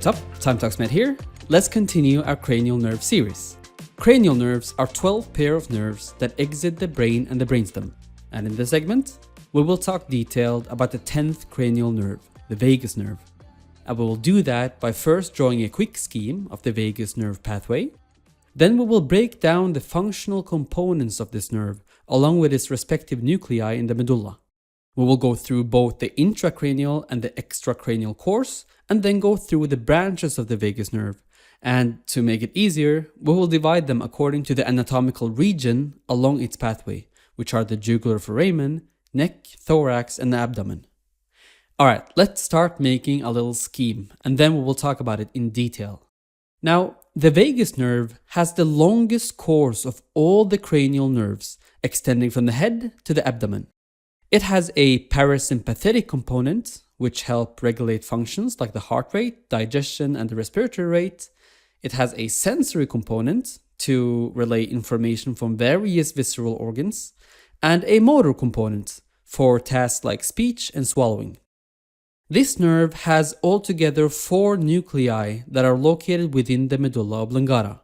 What's up? Time Talks Med here. Let's continue our cranial nerve series. Cranial nerves are 12 pair of nerves that exit the brain and the brainstem. And in this segment, we will talk detailed about the 10th cranial nerve, the vagus nerve. And we will do that by first drawing a quick scheme of the vagus nerve pathway. Then we will break down the functional components of this nerve along with its respective nuclei in the medulla. We will go through both the intracranial and the extracranial course and then go through the branches of the vagus nerve. And to make it easier, we will divide them according to the anatomical region along its pathway, which are the jugular foramen, neck, thorax, and the abdomen. Alright, let's start making a little scheme and then we will talk about it in detail. Now, the vagus nerve has the longest course of all the cranial nerves, extending from the head to the abdomen. It has a parasympathetic component, which help regulate functions like the heart rate, digestion, and the respiratory rate. It has a sensory component to relay information from various visceral organs, and a motor component for tasks like speech and swallowing. This nerve has altogether 4 nuclei that are located within the medulla oblongata.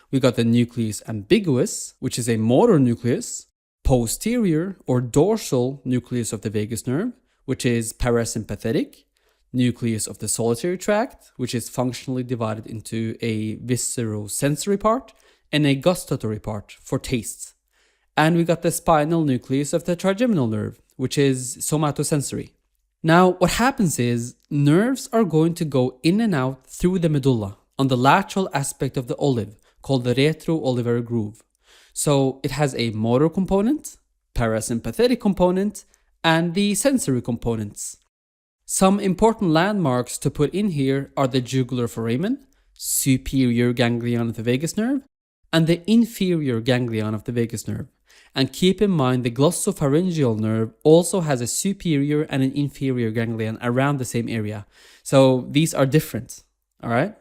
We got the nucleus ambiguus, which is a motor nucleus, posterior or dorsal nucleus of the vagus nerve, which is parasympathetic, nucleus of the solitary tract, which is functionally divided into a viscerosensory part and a gustatory part for taste. And we got the spinal nucleus of the trigeminal nerve, which is somatosensory. Now, what happens is nerves are going to go in and out through the medulla on the lateral aspect of the olive called the retroolivary groove. So it has a motor component, parasympathetic component, and the sensory components. Some important landmarks to put in here are the jugular foramen, superior ganglion of the vagus nerve, and the inferior ganglion of the vagus nerve. And keep in mind the glossopharyngeal nerve also has a superior and an inferior ganglion around the same area. So these are different, all right?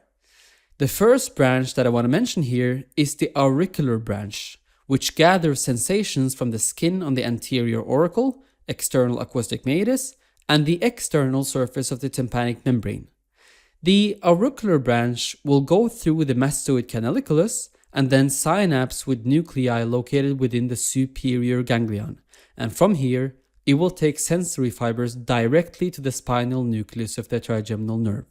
The first branch that I want to mention here is the auricular branch, which gathers sensations from the skin on the anterior auricle, external acoustic meatus, and the external surface of the tympanic membrane. The auricular branch will go through the mastoid canaliculus and then synapse with nuclei located within the superior ganglion. And from here, it will take sensory fibers directly to the spinal nucleus of the trigeminal nerve.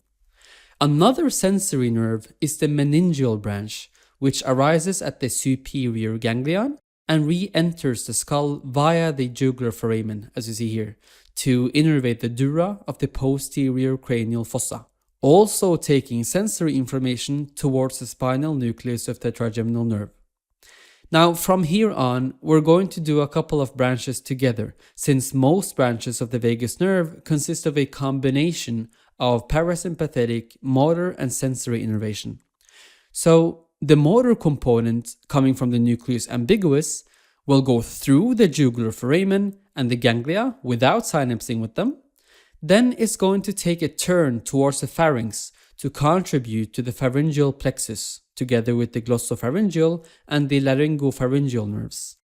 Another sensory nerve is the meningeal branch, which arises at the superior ganglion and re-enters the skull via the jugular foramen, as you see here, to innervate the dura of the posterior cranial fossa, also taking sensory information towards the spinal nucleus of the trigeminal nerve. Now, from here on, we're going to do a couple of branches together, since most branches of the vagus nerve consist of a combination of parasympathetic, motor, and sensory innervation. So, the motor component coming from the nucleus ambiguus will go through the jugular foramen and the ganglia without synapsing with them. Then it's going to take a turn towards the pharynx to contribute to the pharyngeal plexus together with the glossopharyngeal and the laryngopharyngeal nerves.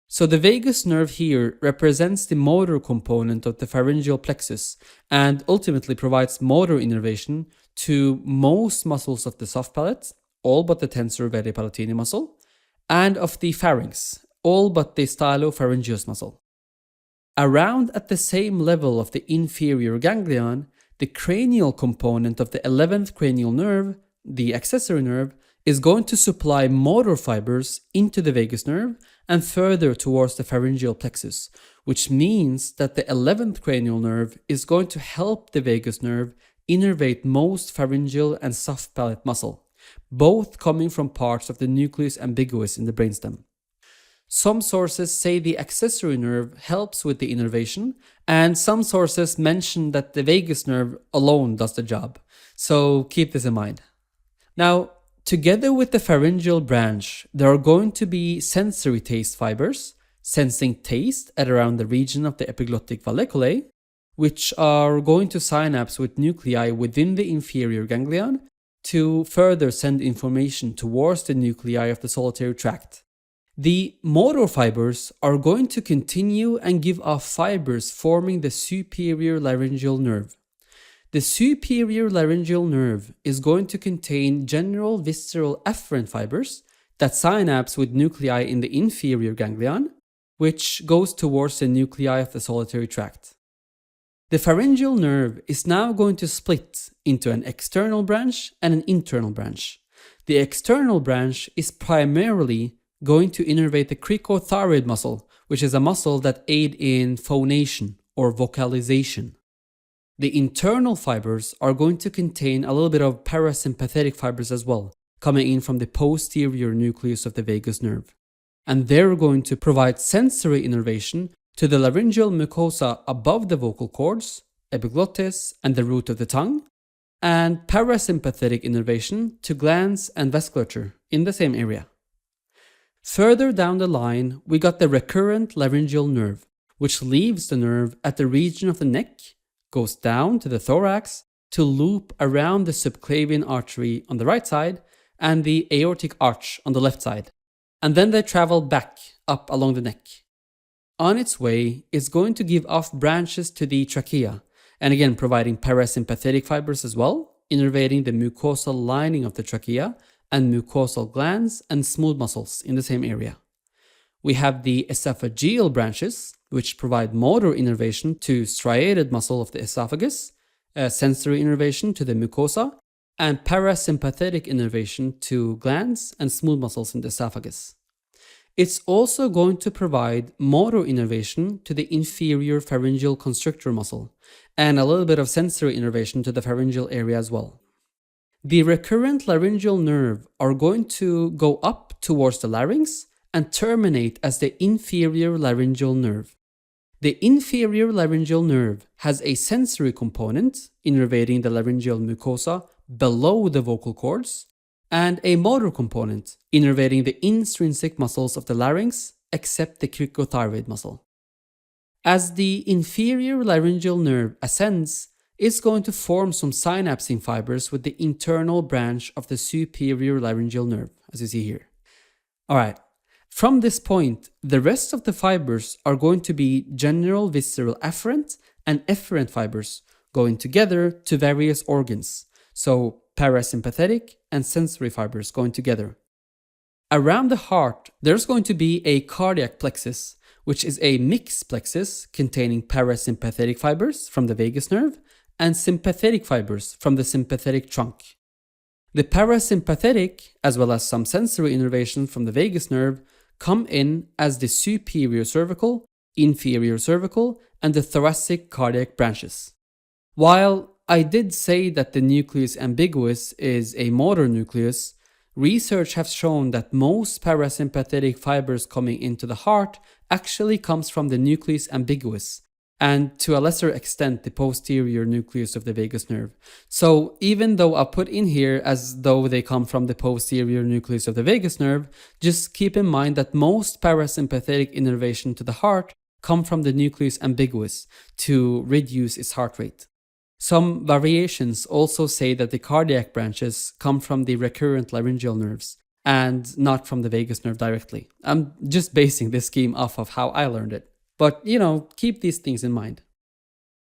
So the vagus nerve here represents the motor component of the pharyngeal plexus and ultimately provides motor innervation to most muscles of the soft palate, all but the tensor veli palatini muscle, and of the pharynx, all but the stylopharyngeus muscle. Around at the same level of the inferior ganglion, the cranial component of the 11th cranial nerve, the accessory nerve, is going to supply motor fibers into the vagus nerve and further towards the pharyngeal plexus, which means that the 11th cranial nerve is going to help the vagus nerve innervate most pharyngeal and soft palate muscle, both coming from parts of the nucleus ambiguus in the brainstem. Some sources say the accessory nerve helps with the innervation, and some sources mention that the vagus nerve alone does the job. So keep this in mind. Now, together with the pharyngeal branch, there are going to be sensory taste fibers, sensing taste at around the region of the epiglottic valleculae, which are going to synapse with nuclei within the inferior ganglion to further send information towards the nuclei of the solitary tract. The motor fibers are going to continue and give off fibers forming the superior laryngeal nerve. The superior laryngeal nerve is going to contain general visceral efferent fibers that synapse with nuclei in the inferior ganglion, which goes towards the nuclei of the solitary tract. The pharyngeal nerve is now going to split into an external branch and an internal branch. The external branch is primarily going to innervate the cricothyroid muscle, which is a muscle that aids in phonation or vocalization. The internal fibers are going to contain a little bit of parasympathetic fibers as well, coming in from the posterior nucleus of the vagus nerve. And they're going to provide sensory innervation to the laryngeal mucosa above the vocal cords, epiglottis, and the root of the tongue, and parasympathetic innervation to glands and vasculature in the same area. Further down the line, we got the recurrent laryngeal nerve, which leaves the nerve at the region of the neck, goes down to the thorax to loop around the subclavian artery on the right side and the aortic arch on the left side, and then they travel back up along the neck. On its way, it's going to give off branches to the trachea, and again providing parasympathetic fibers as well, innervating the mucosal lining of the trachea and mucosal glands and smooth muscles in the same area. We have the esophageal branches, which provide motor innervation to striated muscle of the esophagus, sensory innervation to the mucosa, and parasympathetic innervation to glands and smooth muscles in the esophagus. It's also going to provide motor innervation to the inferior pharyngeal constrictor muscle, and a little bit of sensory innervation to the pharyngeal area as well. The recurrent laryngeal nerve are going to go up towards the larynx and terminate as the inferior laryngeal nerve. The inferior laryngeal nerve has a sensory component, innervating the laryngeal mucosa below the vocal cords, and a motor component, innervating the intrinsic muscles of the larynx except the cricothyroid muscle. As the inferior laryngeal nerve ascends, it's going to form some synapsing fibers with the internal branch of the superior laryngeal nerve, as you see here. Alright, from this point, the rest of the fibers are going to be general visceral afferent and efferent fibers going together to various organs, so parasympathetic and sensory fibers going together. Around the heart, there's going to be a cardiac plexus, which is a mixed plexus containing parasympathetic fibers from the vagus nerve and sympathetic fibers from the sympathetic trunk. The parasympathetic, as well as some sensory innervation from the vagus nerve, come in as the superior cervical, inferior cervical, and the thoracic cardiac branches. While I did say that the nucleus ambiguus is a motor nucleus, research has shown that most parasympathetic fibers coming into the heart actually comes from the nucleus ambiguus, and to a lesser extent the posterior nucleus of the vagus nerve. So even though I'll put in here as though they come from the posterior nucleus of the vagus nerve, just keep in mind that most parasympathetic innervation to the heart come from the nucleus ambiguus to reduce its heart rate. Some variations also say that the cardiac branches come from the recurrent laryngeal nerves and not from the vagus nerve directly. I'm just basing this scheme off of how I learned it. But, keep these things in mind.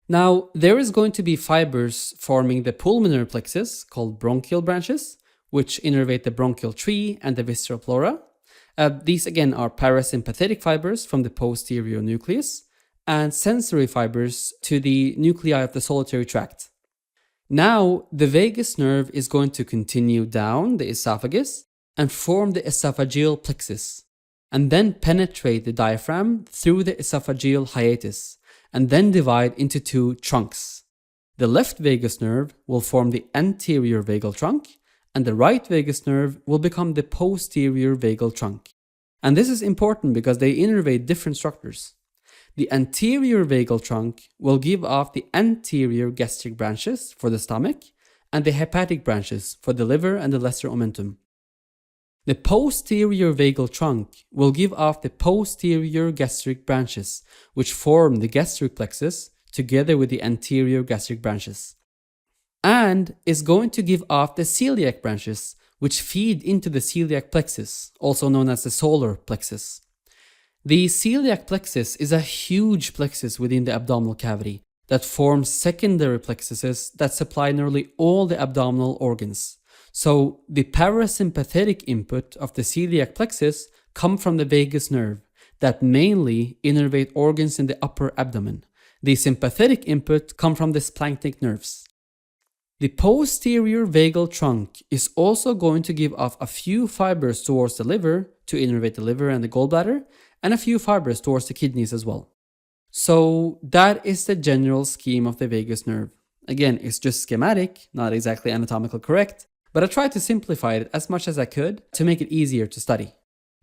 Now, there is going to be fibers forming the pulmonary plexus called bronchial branches, which innervate the bronchial tree and the visceral pleura. These again are parasympathetic fibers from the posterior nucleus and sensory fibers to the nuclei of the solitary tract. Now, the vagus nerve is going to continue down the esophagus and form the esophageal plexus, and then penetrate the diaphragm through the esophageal hiatus, and then divide into two trunks. The left vagus nerve will form the anterior vagal trunk, and the right vagus nerve will become the posterior vagal trunk. And this is important because they innervate different structures. The anterior vagal trunk will give off the anterior gastric branches for the stomach and the hepatic branches for the liver and the lesser omentum. The posterior vagal trunk will give off the posterior gastric branches, which form the gastric plexus together with the anterior gastric branches, and is going to give off the celiac branches, which feed into the celiac plexus, also known as the solar plexus. The celiac plexus is a huge plexus within the abdominal cavity that forms secondary plexuses that supply nearly all the abdominal organs. So the parasympathetic input of the celiac plexus come from the vagus nerve that mainly innervate organs in the upper abdomen. The sympathetic input come from the splanchnic nerves. The posterior vagal trunk is also going to give off a few fibers towards the liver to innervate the liver and the gallbladder, and a few fibers towards the kidneys as well. So that is the general scheme of the vagus nerve. Again, it's just schematic, not exactly anatomically correct, but I tried to simplify it as much as I could to make it easier to study.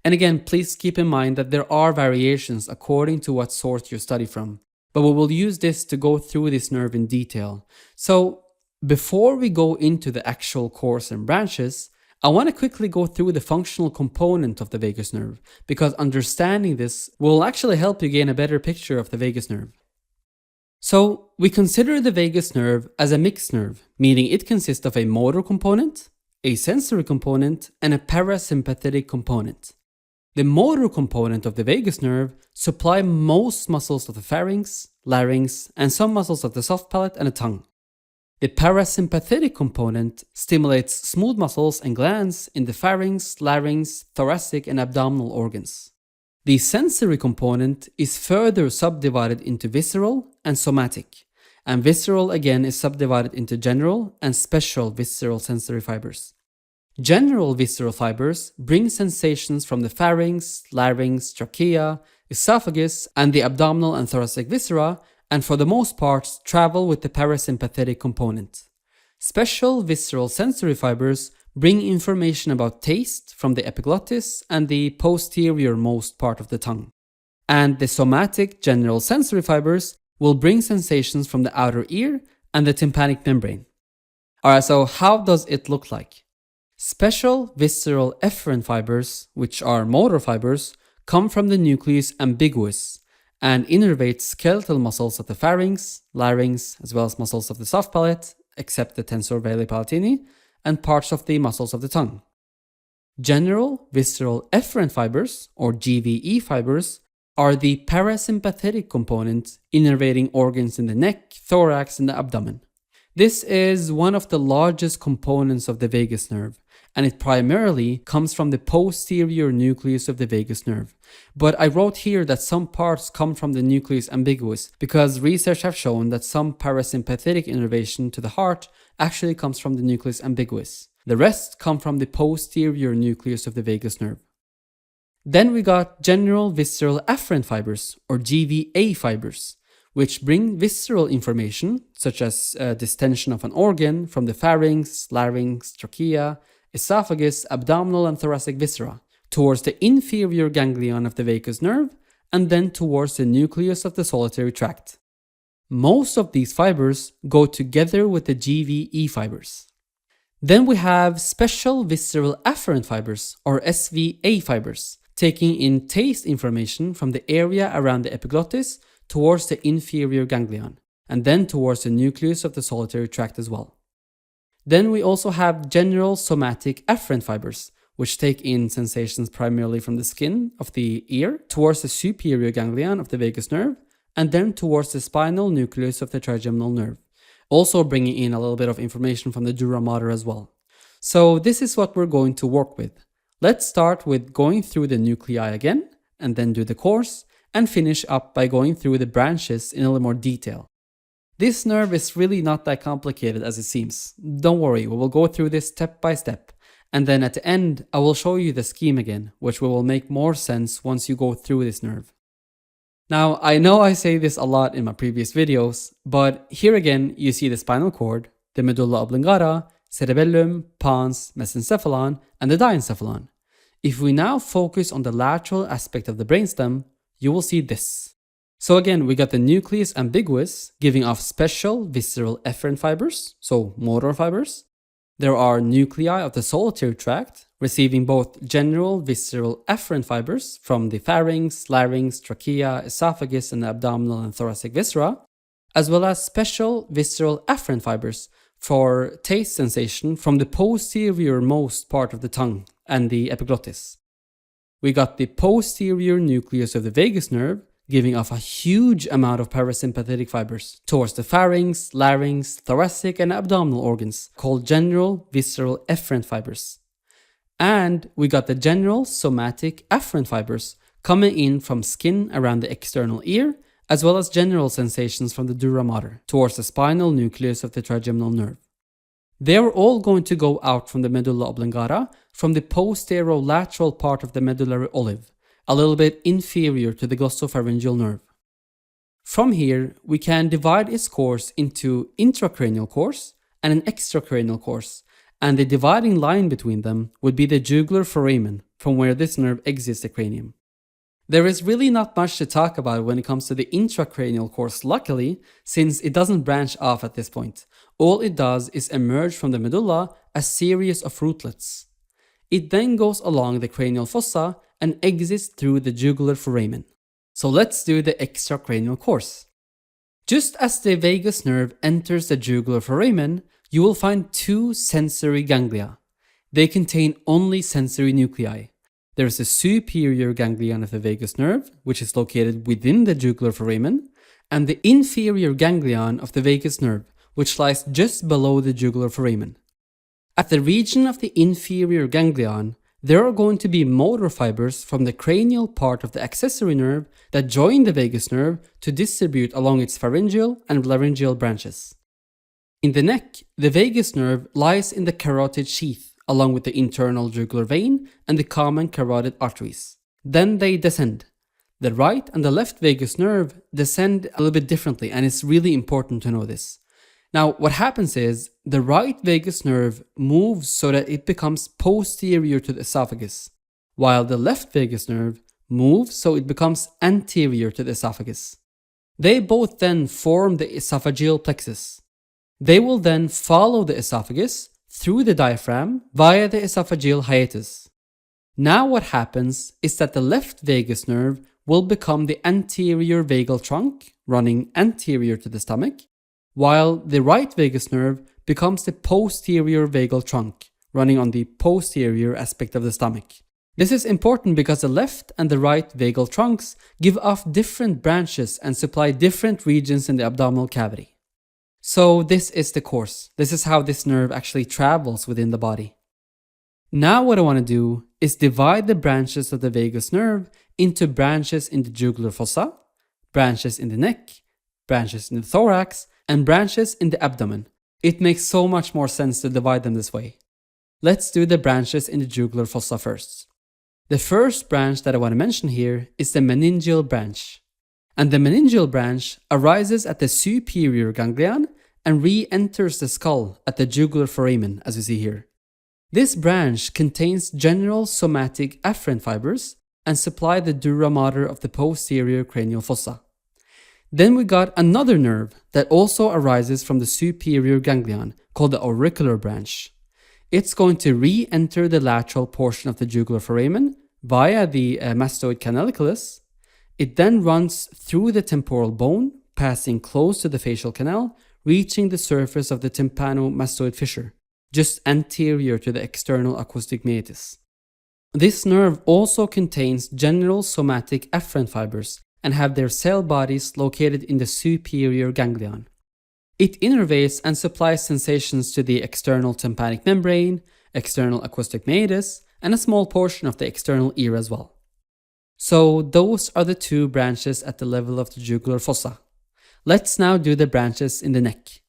And again, please keep in mind that there are variations according to what source you study from, but we will use this to go through this nerve in detail. So before we go into the actual course and branches, I want to quickly go through the functional component of the vagus nerve, because understanding this will actually help you gain a better picture of the vagus nerve. So we consider the vagus nerve as a mixed nerve, meaning it consists of a motor component, a sensory component, and a parasympathetic component. The motor component of the vagus nerve supply most muscles of the pharynx, larynx, and some muscles of the soft palate and the tongue. The parasympathetic component stimulates smooth muscles and glands in the pharynx, larynx, thoracic, and abdominal organs. The sensory component is further subdivided into visceral and somatic, and visceral again is subdivided into general and special visceral sensory fibers. General visceral fibers bring sensations from the pharynx, larynx, trachea, esophagus, and the abdominal and thoracic viscera, and for the most part travel with the parasympathetic component. Special visceral sensory fibers bring information about taste from the epiglottis and the posterior most part of the tongue. And the somatic general sensory fibers will bring sensations from the outer ear and the tympanic membrane. Alright, so how does it look like? Special visceral efferent fibers, which are motor fibers, come from the nucleus ambiguus and innervate skeletal muscles of the pharynx, larynx, as well as muscles of the soft palate, except the tensor veli palatini, and parts of the muscles of the tongue. General visceral efferent fibers, or GVE fibers, are the parasympathetic component innervating organs in the neck, thorax, and the abdomen. This is one of the largest components of the vagus nerve, and it primarily comes from the posterior nucleus of the vagus nerve. But I wrote here that some parts come from the nucleus ambiguus because research have shown that some parasympathetic innervation to the heart actually comes from the nucleus ambiguus. The rest come from the posterior nucleus of the vagus nerve. Then we got general visceral afferent fibers, or GVA fibers, which bring visceral information such as distension of an organ from the pharynx, larynx, trachea, esophagus, abdominal, and thoracic viscera towards the inferior ganglion of the vagus nerve and then towards the nucleus of the solitary tract. Most of these fibers go together with the GVE fibers. Then we have special visceral afferent fibers, or SVA fibers, taking in taste information from the area around the epiglottis towards the inferior ganglion and then towards the nucleus of the solitary tract as well. Then we also have general somatic afferent fibers, which take in sensations primarily from the skin of the ear towards the superior ganglion of the vagus nerve and then towards the spinal nucleus of the trigeminal nerve, also bringing in a little bit of information from the dura mater as well. So this is what we're going to work with. Let's start with going through the nuclei again and then do the course and finish up by going through the branches in a little more detail. This nerve is really not that complicated as it seems. Don't worry, we will go through this step by step. And then at the end, I will show you the scheme again, which will make more sense once you go through this nerve. Now, I know I say this a lot in my previous videos, but here again, you see the spinal cord, the medulla oblongata, cerebellum, pons, mesencephalon, and the diencephalon. If we now focus on the lateral aspect of the brainstem, you will see this. So again, we got the nucleus ambiguus giving off special visceral efferent fibers, so motor fibers. There are nuclei of the solitary tract receiving both general visceral afferent fibers from the pharynx, larynx, trachea, esophagus, and the abdominal and thoracic viscera, as well as special visceral afferent fibers for taste sensation from the posterior most part of the tongue and the epiglottis. We got the posterior nucleus of the vagus nerve giving off a huge amount of parasympathetic fibers towards the pharynx, larynx, thoracic, and abdominal organs, called general, visceral, efferent fibers. And we got the general, somatic, afferent fibers coming in from skin around the external ear, as well as general sensations from the dura mater towards the spinal nucleus of the trigeminal nerve. They are all going to go out from the medulla oblongata from the posterolateral part of the medullary olive, a little bit inferior to the glossopharyngeal nerve. From here, we can divide its course into intracranial course and an extracranial course, and the dividing line between them would be the jugular foramen, from where this nerve exits the cranium. There is really not much to talk about when it comes to the intracranial course, luckily, since it doesn't branch off at this point. All it does is emerge from the medulla a series of rootlets. It then goes along the cranial fossa and exits through the jugular foramen. So let's do the extracranial course. Just as the vagus nerve enters the jugular foramen, you will find two sensory ganglia. They contain only sensory nuclei. There is a superior ganglion of the vagus nerve, which is located within the jugular foramen, and the inferior ganglion of the vagus nerve, which lies just below the jugular foramen. At the region of the inferior ganglion, there are going to be motor fibers from the cranial part of the accessory nerve that join the vagus nerve to distribute along its pharyngeal and laryngeal branches. In the neck, the vagus nerve lies in the carotid sheath, along with the internal jugular vein and the common carotid arteries. Then they descend. The right and the left vagus nerve descend a little bit differently, and it's really important to know this. Now, what happens is the right vagus nerve moves so that it becomes posterior to the esophagus, while the left vagus nerve moves so it becomes anterior to the esophagus. They both then form the esophageal plexus. They will then follow the esophagus through the diaphragm via the esophageal hiatus. Now what happens is that the left vagus nerve will become the anterior vagal trunk, running anterior to the stomach, while the right vagus nerve becomes the posterior vagal trunk, running on the posterior aspect of the stomach. This is important because the left and the right vagal trunks give off different branches and supply different regions in the abdominal cavity. So this is the course. This is how this nerve actually travels within the body. Now what I want to do is divide the branches of the vagus nerve into branches in the jugular fossa, branches in the neck, branches in the thorax, and branches in the abdomen. It makes so much more sense to divide them this way. Let's do the branches in the jugular fossa first. The first branch that I want to mention here is the meningeal branch. And the meningeal branch arises at the superior ganglion and re-enters the skull at the jugular foramen, as you see here. This branch contains general somatic afferent fibers and supply the dura mater of the posterior cranial fossa. Then we got another nerve that also arises from the superior ganglion, called the auricular branch. It's going to re-enter the lateral portion of the jugular foramen via the mastoid canaliculus. It then runs through the temporal bone, passing close to the facial canal, reaching the surface of the tympanomastoid fissure, just anterior to the external acoustic meatus. This nerve also contains general somatic afferent fibers and have their cell bodies located in the superior ganglion. It innervates and supplies sensations to the external tympanic membrane, external acoustic meatus, and a small portion of the external ear as well. So those are the two branches at the level of the jugular fossa. Let's now do the branches in the neck.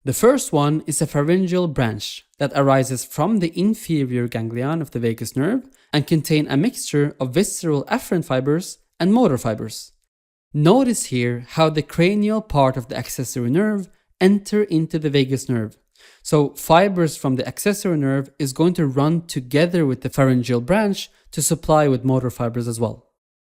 The first one is a pharyngeal branch that arises from the inferior ganglion of the vagus nerve and contain a mixture of visceral afferent fibers and motor fibers. Notice here how the cranial part of the accessory nerve enter into the vagus nerve. So fibers from the accessory nerve is going to run together with the pharyngeal branch to supply with motor fibers as well.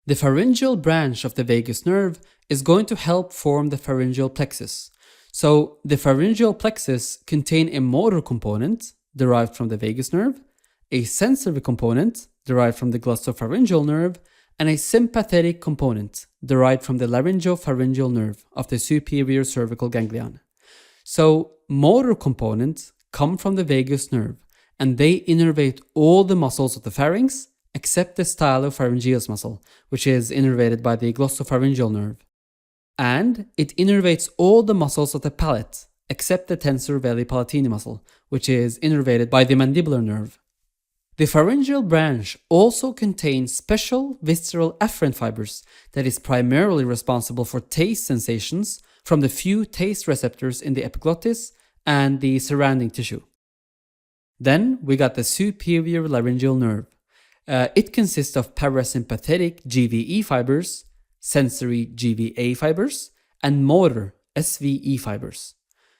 The pharyngeal branch of the vagus nerve is going to help form the pharyngeal plexus. So the pharyngeal plexus contain a motor component derived from the vagus nerve, a sensory component derived from the glossopharyngeal nerve, and a sympathetic component derived from the laryngopharyngeal nerve of the superior cervical ganglion. So motor components come from the vagus nerve, and they innervate all the muscles of the pharynx except the stylopharyngeus muscle, which is innervated by the Glossopharyngeal nerve. And it innervates all the muscles of the palate, except the tensor veli palatini muscle, which is innervated by the mandibular nerve. The pharyngeal branch also contains special visceral afferent fibers that is primarily responsible for taste sensations from the few taste receptors in the epiglottis and the surrounding tissue. Then we got the superior laryngeal nerve. It consists of parasympathetic GVE fibers, sensory GVA fibers, and motor SVE fibers.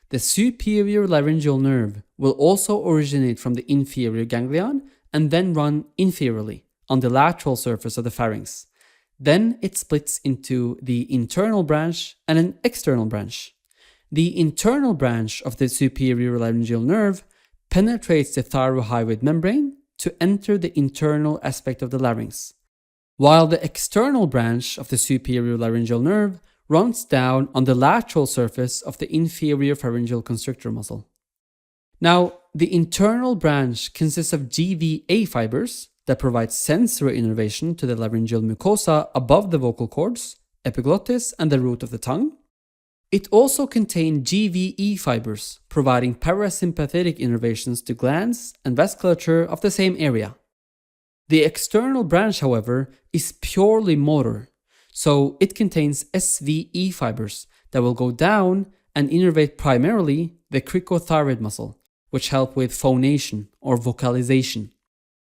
The superior laryngeal nerve will also originate from the inferior ganglion and then run inferiorly on the lateral surface of the pharynx. Then it splits into the internal branch and an external branch. The internal branch of the superior laryngeal nerve penetrates the thyrohyoid membrane to enter the internal aspect of the larynx, while the external branch of the superior laryngeal nerve runs down on the lateral surface of the inferior pharyngeal constrictor muscle. Now, the internal branch consists of GVA fibers that provide sensory innervation to the laryngeal mucosa above the vocal cords, epiglottis, and the root of the tongue. It also contains GVE fibers providing parasympathetic innervations to glands and vasculature of the same area. The external branch, however, is purely motor, so it contains SVE fibers that will go down and innervate primarily the cricothyroid muscle, which help with phonation or vocalization.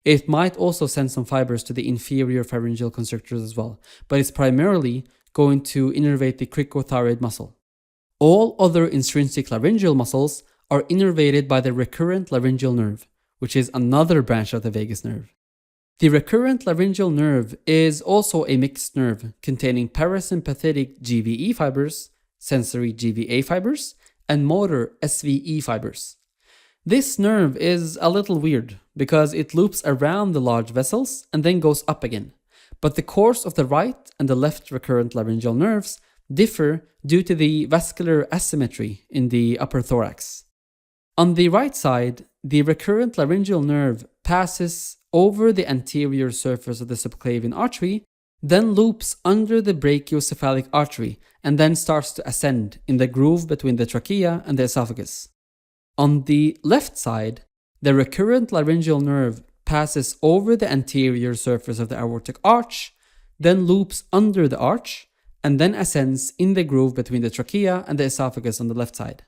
It might also send some fibers to the inferior pharyngeal constrictors as well, but it's primarily going to innervate the cricothyroid muscle. All other intrinsic laryngeal muscles are innervated by the recurrent laryngeal nerve, which is another branch of the vagus nerve. The recurrent laryngeal nerve is also a mixed nerve containing parasympathetic GVE fibers, sensory GVA fibers, and motor SVE fibers. This nerve is a little weird because it loops around the large vessels and then goes up again, but the course of the right and the left recurrent laryngeal nerves differ due to the vascular asymmetry in the upper thorax. On the right side, the recurrent laryngeal nerve passes over the anterior surface of the subclavian artery, then loops under the brachiocephalic artery, and then starts to ascend in the groove between the trachea and the esophagus. On the left side, the recurrent laryngeal nerve passes over the anterior surface of the aortic arch, then loops under the arch, and then ascends in the groove between the trachea and the esophagus on the left side.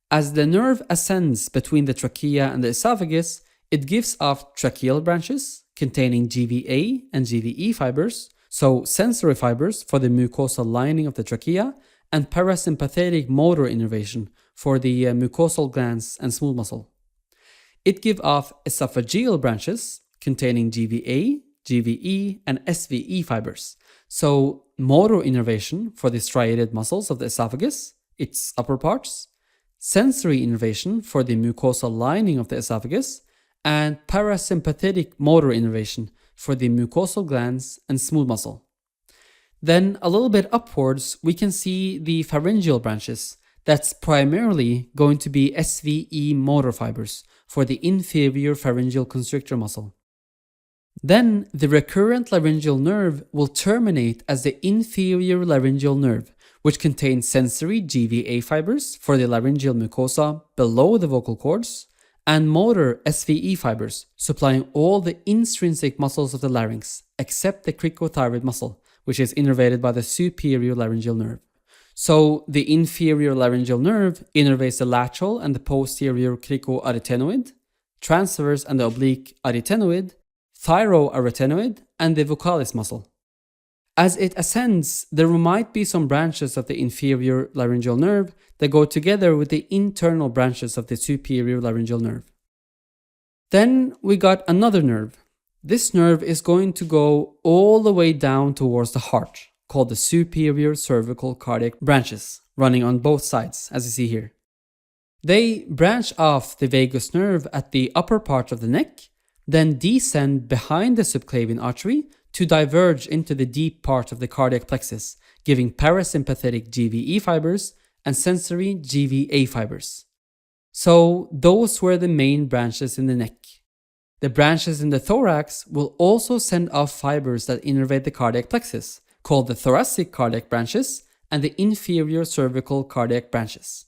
As the nerve ascends between the trachea and the esophagus, it gives off tracheal branches containing GVA and GVE fibers, so sensory fibers for the mucosal lining of the trachea, and parasympathetic motor innervation for the mucosal glands and smooth muscle. It gives off esophageal branches containing GVA, GVE, and SVE fibers, so motor innervation for the striated muscles of the esophagus, its upper parts, sensory innervation for the mucosal lining of the esophagus, and parasympathetic motor innervation for the mucosal glands and smooth muscle. Then a little bit upwards, we can see the pharyngeal branches. That's primarily going to be SVE motor fibers for the inferior pharyngeal constrictor muscle. Then the recurrent laryngeal nerve will terminate as the inferior laryngeal nerve, which contains sensory GVA fibers for the laryngeal mucosa below the vocal cords, and motor SVE fibers supplying all the intrinsic muscles of the larynx except the cricothyroid muscle, which is innervated by the superior laryngeal nerve. So the inferior laryngeal nerve innervates the lateral and the posterior cricoarytenoid, transverse and the oblique arytenoid, thyroarytenoid, and the vocalis muscle. As it ascends, there might be some branches of the inferior laryngeal nerve that go together with the internal branches of the superior laryngeal nerve. Then we got another nerve. This nerve is going to go all the way down towards the heart, called the superior cervical cardiac branches, running on both sides, as you see here. They branch off the vagus nerve at the upper part of the neck, then descend behind the subclavian artery to diverge into the deep part of the cardiac plexus, giving parasympathetic GVE fibers and sensory GVA fibers. So those were the main branches in the neck. The branches in the thorax will also send off fibers that innervate the cardiac plexus, called the thoracic cardiac branches and the inferior cervical cardiac branches.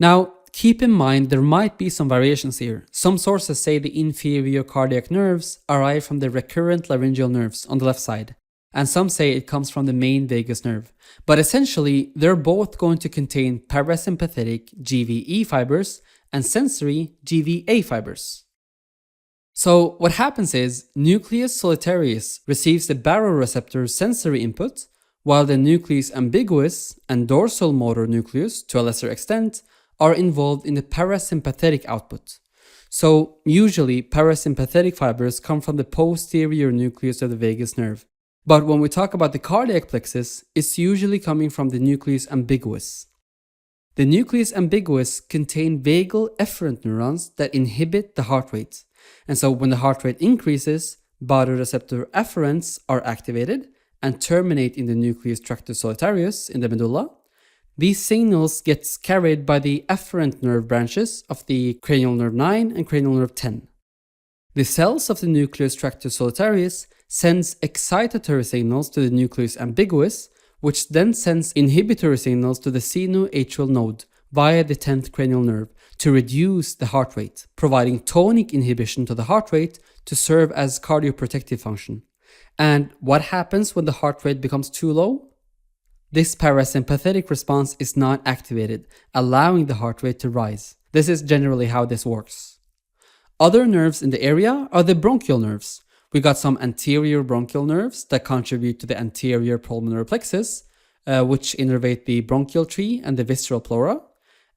Now, keep in mind there might be some variations here. Some sources say the inferior cardiac nerves arrive from the recurrent laryngeal nerves on the left side, and some say it comes from the main vagus nerve. But essentially, they're both going to contain parasympathetic GVE fibers and sensory GVA fibers. So what happens is, nucleus solitarius receives the baroreceptor sensory input, while the nucleus ambiguus and dorsal motor nucleus, to a lesser extent, are involved in the parasympathetic output. So usually parasympathetic fibers come from the posterior nucleus of the vagus nerve. But when we talk about the cardiac plexus, it's usually coming from the nucleus ambiguus. The nucleus ambiguus contain vagal efferent neurons that inhibit the heart rate. And so when the heart rate increases, baroreceptor afferents are activated and terminate in the nucleus tractus solitarius in the medulla. These signals get carried by the afferent nerve branches of the cranial nerve 9 and cranial nerve 10. The cells of the nucleus tractus solitarius sends excitatory signals to the nucleus ambiguus, which then sends inhibitory signals to the sinoatrial node via the 10th cranial nerve to reduce the heart rate, providing tonic inhibition to the heart rate to serve as cardioprotective function. And what happens when the heart rate becomes too low? This parasympathetic response is not activated, allowing the heart rate to rise. This is generally how this works. Other nerves in the area are the bronchial nerves. We got some anterior bronchial nerves that contribute to the anterior pulmonary plexus, which innervate the bronchial tree and the visceral pleura.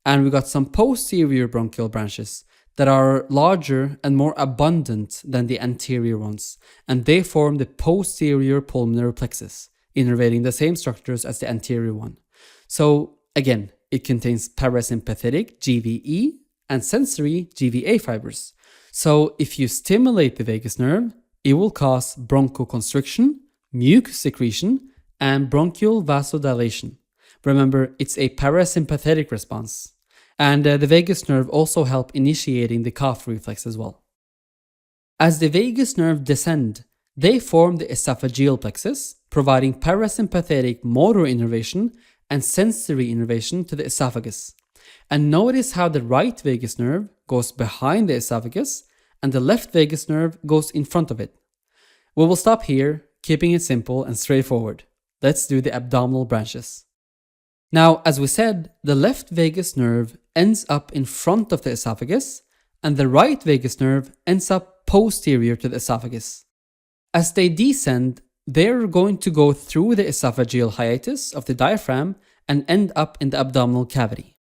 And we got some posterior bronchial branches that are larger and more abundant than the anterior ones, and they form the posterior pulmonary plexus, innervating the same structures as the anterior one. So again, it contains parasympathetic GVE and sensory GVA fibers. So if you stimulate the vagus nerve, it will cause bronchoconstriction, mucus secretion, and bronchial vasodilation. Remember, it's a parasympathetic response. And the vagus nerve also helps initiating the cough reflex as well. As the vagus nerve descend, they form the esophageal plexus, providing parasympathetic motor innervation and sensory innervation to the esophagus. And notice how the right vagus nerve goes behind the esophagus and the left vagus nerve goes in front of it. We will stop here, keeping it simple and straightforward. Let's do the abdominal branches. Now, as we said, the left vagus nerve ends up in front of the esophagus, and the right vagus nerve ends up posterior to the esophagus. As they descend, they're going to go through the esophageal hiatus of the diaphragm and end up in the abdominal cavity.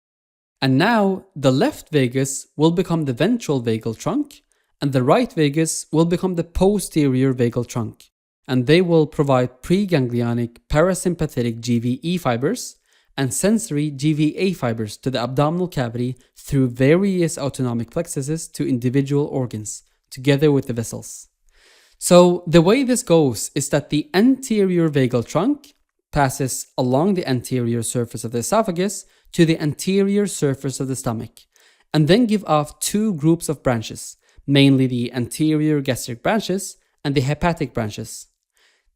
And now, the left vagus will become the ventral vagal trunk, and the right vagus will become the posterior vagal trunk, and they will provide preganglionic parasympathetic GVE fibers and sensory GVA fibers to the abdominal cavity through various autonomic plexuses to individual organs, together with the vessels. So the way this goes is that the anterior vagal trunk passes along the anterior surface of the esophagus to the anterior surface of the stomach, and then give off two groups of branches, mainly the anterior gastric branches and the hepatic branches.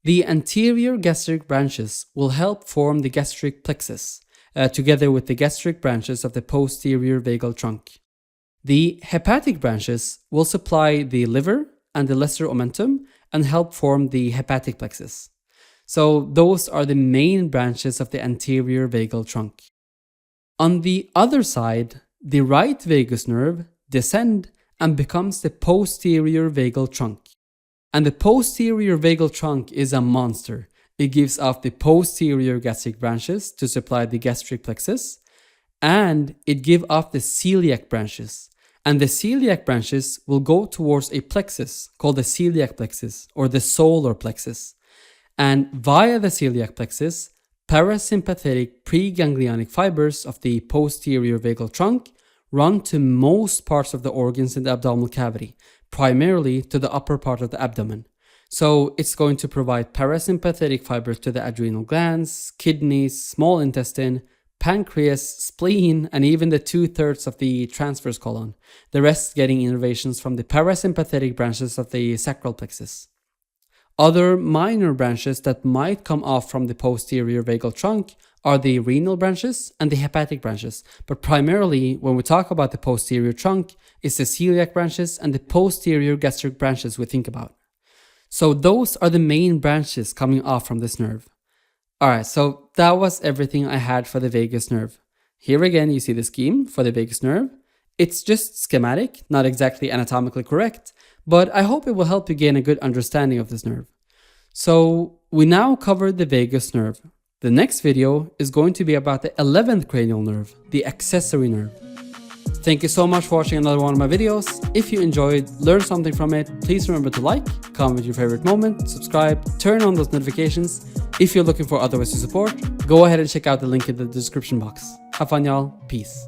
The anterior gastric branches will help form the gastric plexus, together with the gastric branches of the posterior vagal trunk. The hepatic branches will supply the liver and the lesser omentum and help form the hepatic plexus. So those are the main branches of the anterior vagal trunk. On the other side, the right vagus nerve descends and becomes the posterior vagal trunk. And the posterior vagal trunk is a monster. It gives off the posterior gastric branches to supply the gastric plexus, and it gives off the celiac branches. And the celiac branches will go towards a plexus called the celiac plexus or the solar plexus. And via the celiac plexus, parasympathetic preganglionic fibers of the posterior vagal trunk run to most parts of the organs in the abdominal cavity, primarily to the upper part of the abdomen. So it's going to provide parasympathetic fibers to the adrenal glands, kidneys, small intestine, pancreas, spleen, and even the 2/3 of the transverse colon, the rest getting innervations from the parasympathetic branches of the sacral plexus. Other minor branches that might come off from the posterior vagal trunk are the renal branches and the hepatic branches, but primarily when we talk about the posterior trunk, it's the celiac branches and the posterior gastric branches we think about. So those are the main branches coming off from this nerve. Alright, so that was everything I had for the vagus nerve. Here again you see the scheme for the vagus nerve. It's just schematic, not exactly anatomically correct, but I hope it will help you gain a good understanding of this nerve. So we now covered the vagus nerve. The next video is going to be about the 11th cranial nerve, the accessory nerve. Thank you so much for watching another one of my videos. If you enjoyed, learned something from it, please remember to like, comment your favorite moment, subscribe, turn on those notifications. If you're looking for other ways to support, go ahead and check out the link in the description box. Have fun, y'all. Peace.